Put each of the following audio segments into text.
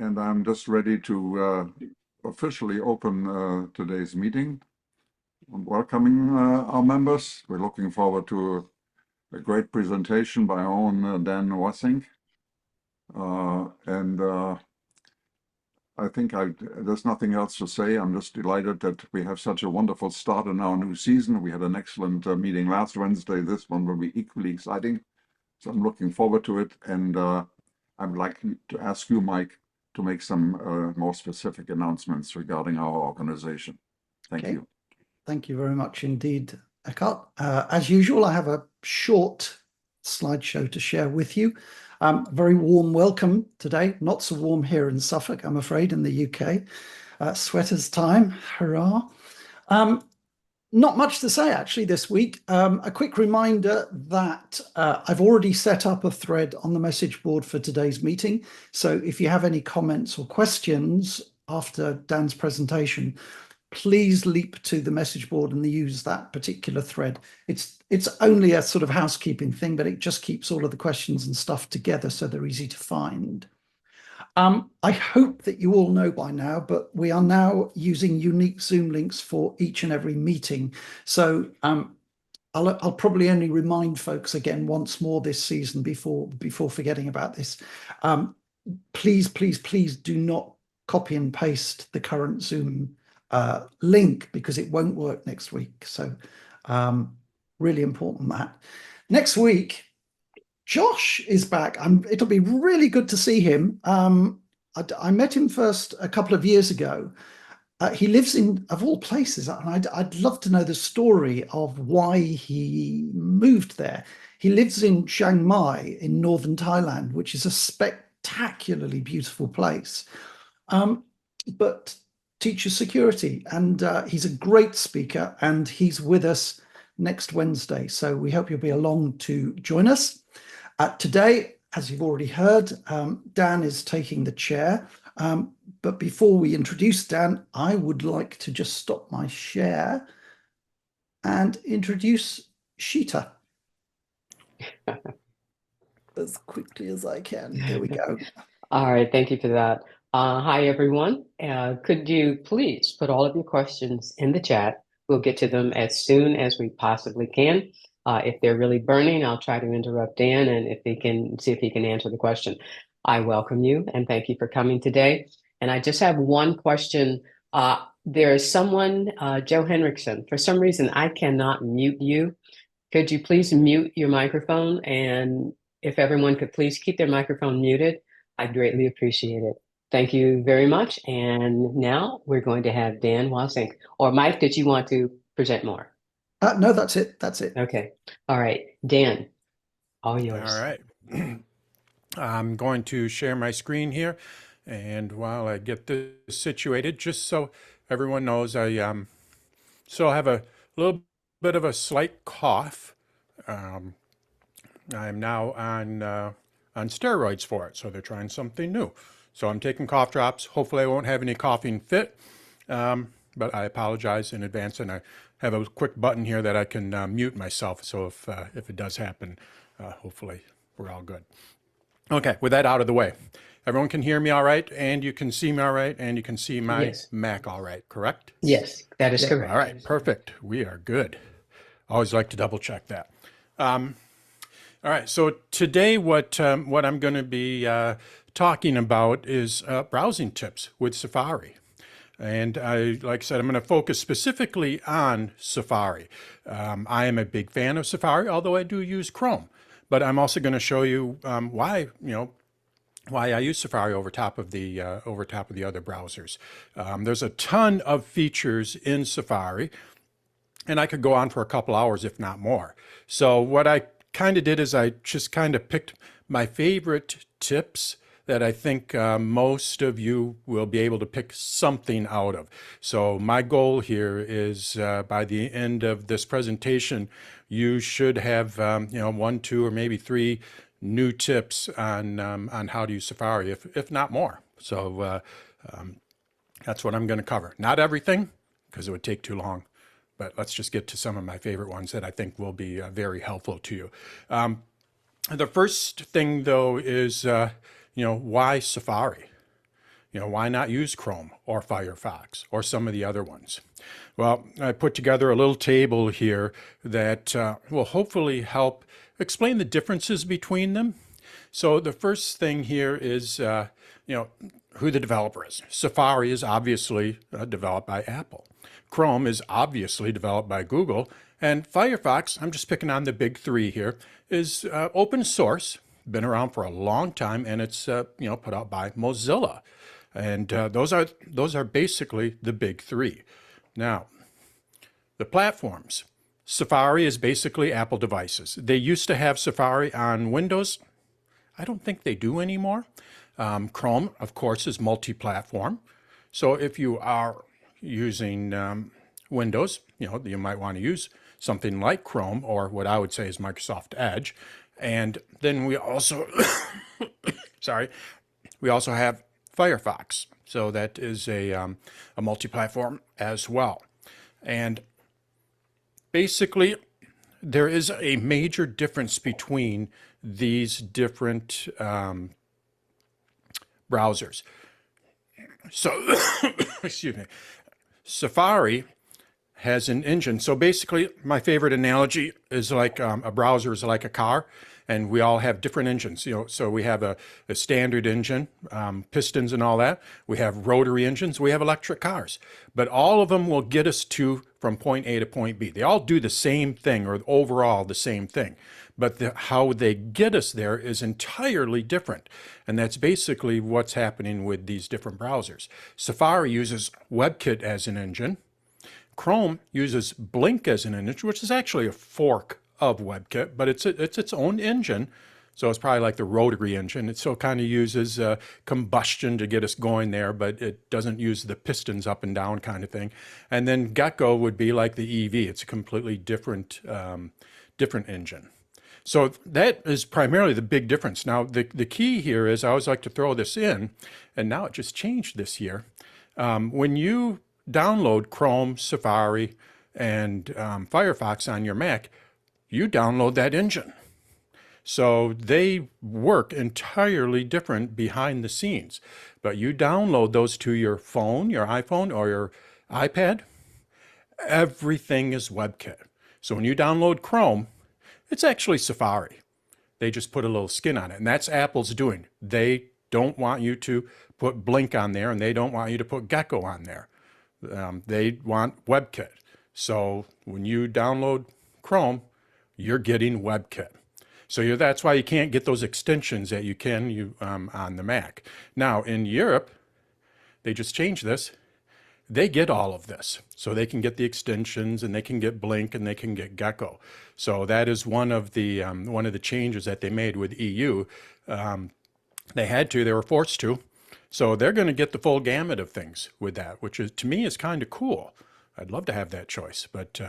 and I'm just ready to officially open today's meeting. I'm welcoming our members. We're looking forward to a great presentation by our own Dan Wassink. I think there's nothing else to say. I'm just delighted that we have such a wonderful start in our new season. We had an excellent meeting last Wednesday. This one will be equally exciting. So I'm looking forward to it. And I'd like to ask you, Mike, to make some more specific announcements regarding our organization. Thank you. Thank you very much indeed, Eckhart. As usual, I have a short slideshow to share with you. Very warm welcome today. Not so warm here in Suffolk, I'm afraid, in the UK. Sweaters time, hurrah. Not much to say actually this week. A quick reminder that I've already set up a thread on the message board for today's meeting. So if you have any comments or questions after Dan's presentation, please leap to the message board and use that particular thread. It's only a sort of housekeeping thing, but it just keeps all of the questions and stuff together so they're easy to find. I hope that you all know by now, but we are now using unique Zoom links for each and every meeting. So I'll probably only remind folks again once more this season before forgetting about this. Please do not copy and paste the current Zoom link because it won't work next week. So really important that. Next week, Josh is back. It'll be really good to see him. I met him first a couple of years ago. He lives in, of all places, and I'd love to know the story of why he moved there. He lives in Chiang Mai in northern Thailand, which is a spectacularly beautiful place, but teaches security. And he's a great speaker, and he's with us next Wednesday. So we hope you'll be along to join us. Today, as you've already heard, Dan is taking the chair. But before we introduce Dan, I would like to just stop my share and introduce Sheeta as quickly as I can. There we go. All right, thank you for that. Hi, everyone. Could you please put all of your questions in the chat? We'll get to them as soon as we possibly can. If they're really burning, I'll try to interrupt Dan and see if he can answer the question. I welcome you and thank you for coming today. And I just have one question. There is someone, Joe Henriksen. For some reason, I cannot mute you. Could you please mute your microphone? And if everyone could please keep their microphone muted, I'd greatly appreciate it. Thank you very much. And now we're going to have Dan Wassink. Or Mike, did you want to present more? No, that's it. That's it. Okay. All right. Dan, all yours. All right. I'm going to share my screen here. And while I get this situated, just so everyone knows, I still have a little bit of a slight cough. I'm now on steroids for it, so they're trying something new. So I'm taking cough drops. Hopefully I won't have any coughing fit, but I apologize in advance, and I have a quick button here that I can mute myself. So if it does happen, hopefully we're all good. Okay, with that out of the way, everyone can hear me all right, and you can see me all right, and you can see my Mac all right, correct? Yes, that is correct. All right, perfect. We are good. Always like to double check that. All right, so today what I'm going to be talking about is browsing tips with Safari. And like I said, I'm going to focus specifically on Safari. I am a big fan of Safari, although I do use Chrome. But I'm also going to show you why I use Safari over top of the other browsers. There's a ton of features in Safari, and I could go on for a couple hours, if not more. So what I kind of did is I just kind of picked my favorite tips that I think most of you will be able to pick something out of. So my goal here is by the end of this presentation, you should have 1, 2, or maybe 3 new tips on how to use Safari, if not more. So that's what I'm going to cover. Not everything, because it would take too long, but let's just get to some of my favorite ones that I think will be very helpful to you. The first thing, though, is why Safari? why not use Chrome or Firefox or some of the other ones? Well, I put together a little table here that will hopefully help explain the differences between them. So the first thing here is, who the developer is. Safari is obviously developed by Apple. Chrome is obviously developed by Google. And Firefox, I'm just picking on the big three here, is open source, been around for a long time, and it's put out by Mozilla. And those are basically the big three. Now, the platforms. Safari is basically Apple devices. They used to have Safari on Windows. I don't think they do anymore. Chrome, of course, is multi-platform. So if you are using Windows, you might want to use something like Chrome, or what I would say is Microsoft Edge. And then we also, we also have Firefox. So that is a multi-platform as well. And basically, there is a major difference between these different browsers. So, excuse me, Safari has an engine. So basically, my favorite analogy is like a browser is like a car, and we all have different engines. So we have a standard engine, pistons and all that. We have rotary engines. We have electric cars. But all of them will get us from point A to point B. They all do the same thing, or overall the same thing. But how they get us there is entirely different. And that's basically what's happening with these different browsers. Safari uses WebKit as an engine. Chrome uses Blink as an engine, which is actually a fork of WebKit, but it's its own engine. So it's probably like the rotary engine. It still kind of uses combustion to get us going there, but it doesn't use the pistons up and down kind of thing. And then Gecko would be like the EV. It's a completely different engine. So that is primarily the big difference. Now, the key here is, I always like to throw this in, and now it just changed this year. When you download Chrome, Safari, and Firefox on your Mac, you download that engine. So they work entirely different behind the scenes. But you download those to your phone, your iPhone, or your iPad, everything is WebKit. So when you download Chrome, it's actually Safari. They just put a little skin on it, and that's Apple's doing. They don't want you to put Blink on there, and they don't want you to put Gecko on there. They want WebKit. So when you download Chrome, you're getting WebKit. So that's why you can't get those extensions that you can on the Mac. Now, in Europe, they just changed this. They get all of this. So they can get the extensions, and they can get Blink, and they can get Gecko. So that is one of the changes that they made with EU. They were forced to. So they're going to get the full gamut of things with that, which is, to me, is kind of cool. I'd love to have that choice, but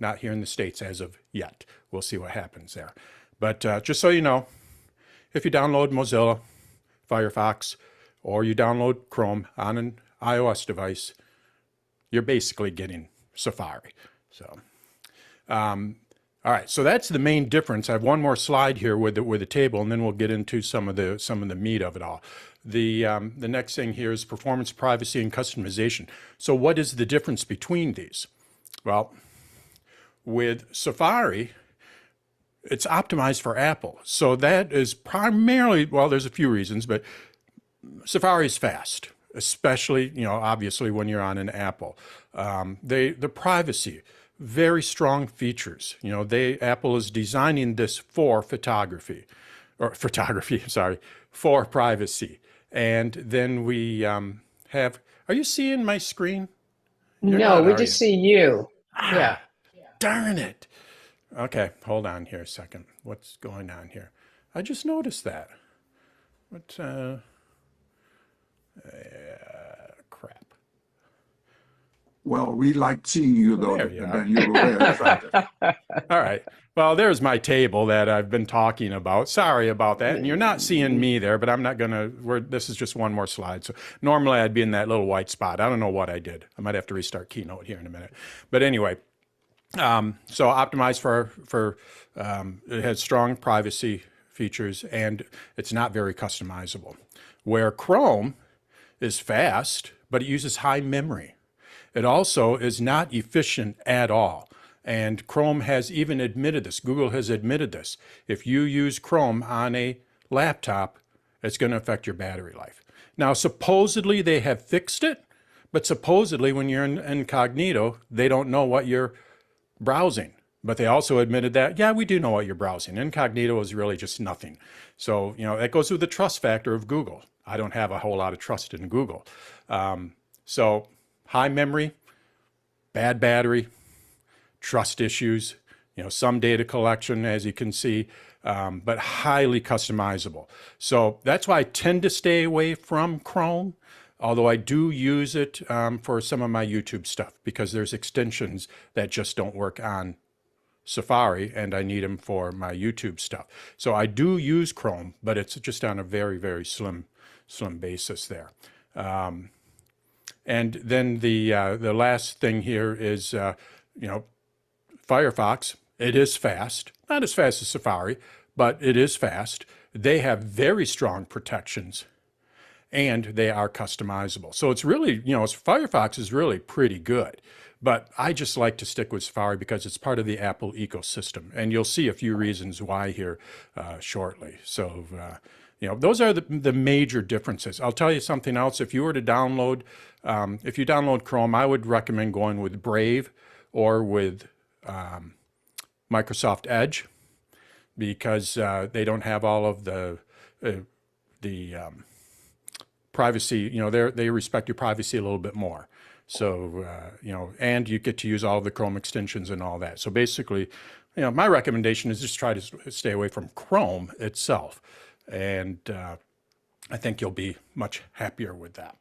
not here in the States as of yet. We'll see what happens there. But just so you know, if you download Mozilla, Firefox, or you download Chrome on an iOS device, you're basically getting Safari. So, all right. So that's the main difference. I have one more slide here with the table, and then we'll get into some of the meat of it all. The next thing here is performance, privacy, and customization. So what is the difference between these? Well, with Safari, it's optimized for Apple. So that is primarily, well, there's a few reasons, but Safari is fast, especially, obviously when you're on an Apple. The privacy, very strong features. Apple is designing this for for privacy. And then we have, are you seeing my screen? No, we just see you. Yeah. Darn it. Okay, hold on here a second. What's going on here? I just noticed that. Crap. Well, we liked seeing you, though, There you and are. then you were very attractive. All right. Well, there's my table that I've been talking about. Sorry about that. And you're not seeing me there, but I'm not going to, this is just one more slide. So normally I'd be in that little white spot. I don't know what I did. I might have to restart Keynote here in a minute. But anyway, so optimized for it has strong privacy features, and it's not very customizable. Where Chrome is fast, but it uses high memory. It also is not efficient at all. And Chrome has even admitted this. Google has admitted this. If you use Chrome on a laptop, it's going to affect your battery life. Now, supposedly they have fixed it, but supposedly when you're in incognito, they don't know what you're browsing. But they also admitted that, yeah, we do know what you're browsing. Incognito is really just nothing. So, that goes with the trust factor of Google. I don't have a whole lot of trust in Google. So high memory, bad battery, trust issues, some data collection, as you can see, but highly customizable. So that's why I tend to stay away from Chrome, although I do use it for some of my YouTube stuff, because there's extensions that just don't work on Safari, and I need them for my YouTube stuff. So I do use Chrome, but it's just on a very, very slim basis there. And then the last thing here is, Firefox. It is fast, not as fast as Safari, but it is fast. They have very strong protections, and they are customizable. So it's really, Firefox is really pretty good. But I just like to stick with Safari because it's part of the Apple ecosystem. And you'll see a few reasons why here shortly. So, those are the major differences. I'll tell you something else. If you were to download, if you download Chrome, I would recommend going with Brave or with Microsoft Edge, because they don't have all of the privacy. They respect your privacy a little bit more. So, and you get to use all of the Chrome extensions and all that. So basically, my recommendation is just try to stay away from Chrome itself. And I think you'll be much happier with that.